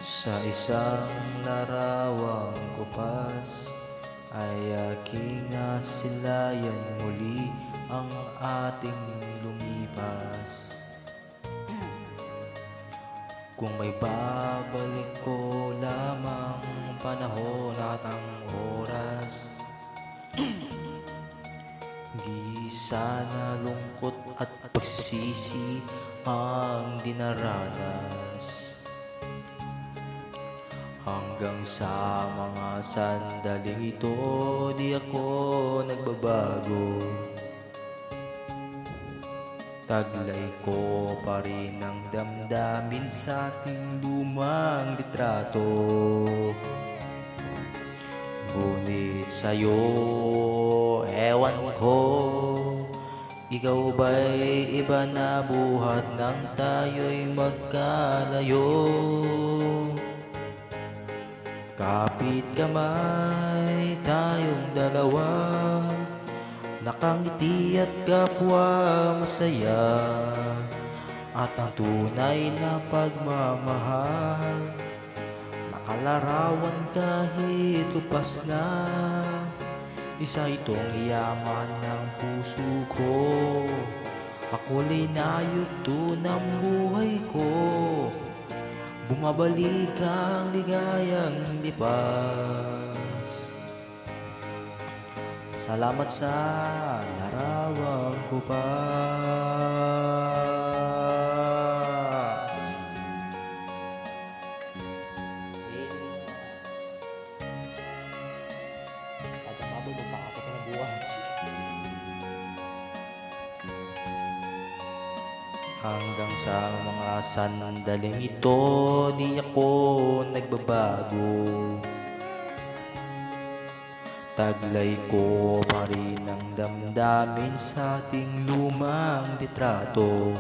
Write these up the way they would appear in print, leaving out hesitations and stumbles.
Sa isang larawang kupas ay aking nasilayan muli ang ating lumipas. Kung may babalik ko lamang panahon at ang oras, di sana lungkot at pagsisisi ang dinaranas. Hanggang sa mga sandaling ito, di ako nagbabago. Taglay ko pa rin ang damdamin sa ating lumang litrato. Ngunit sa'yo, ewan ko, ikaw ba'y iba na buhat nang tayo'y magkalayo? Kapit kamay tayong dalawa, nakangiti at kapwa masaya, at ang tunay na pagmamahal, nakalarawan kahit upas na. Isa itong yaman ng puso ko, ako'y nayugto ng buhay ko. Bumabalik ang ligayang lipas. Salamat sa larawang kupas. At ang mabay mo pakate ka ng buwas. Hanggang sa mga sandaling ito, di ako nagbabago. Taglay ko pa rin ang damdamin sa ating lumang litrato.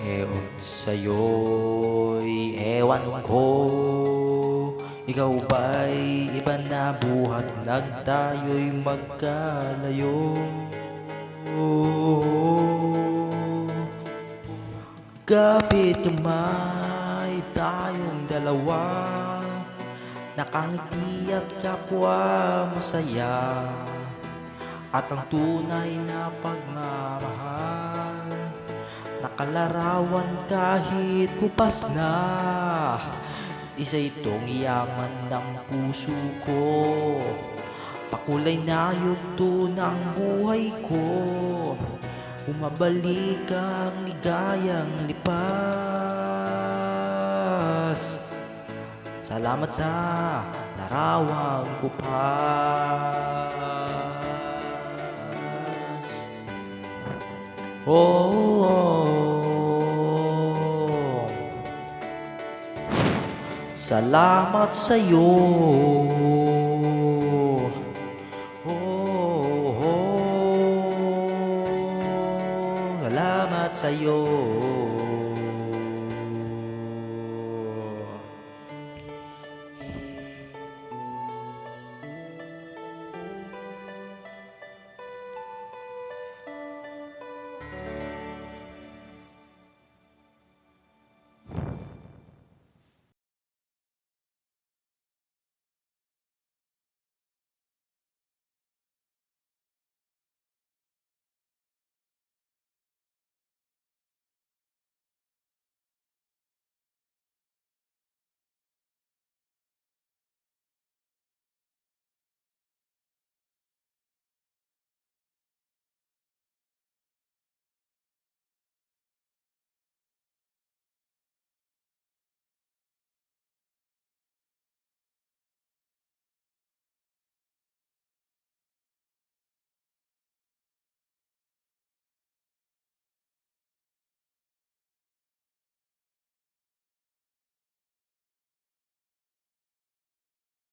Ewan sa'yo'y ewan ko, ikaw ba'y iba na buhat nang tayo'y magkalayo? Kapit kamay tayong dalawa, nakangiti at kapwa masaya, at ang tunay na pagmamahal, nakalarawan kahit kupas na. Isa itong yaman ng puso ko, pakulay na yugto ng buhay ko. Umabalik ang ligayang lipas. Salamat sa larawang kupas. Oh, salamat sa'yo. Salamat sa'yo.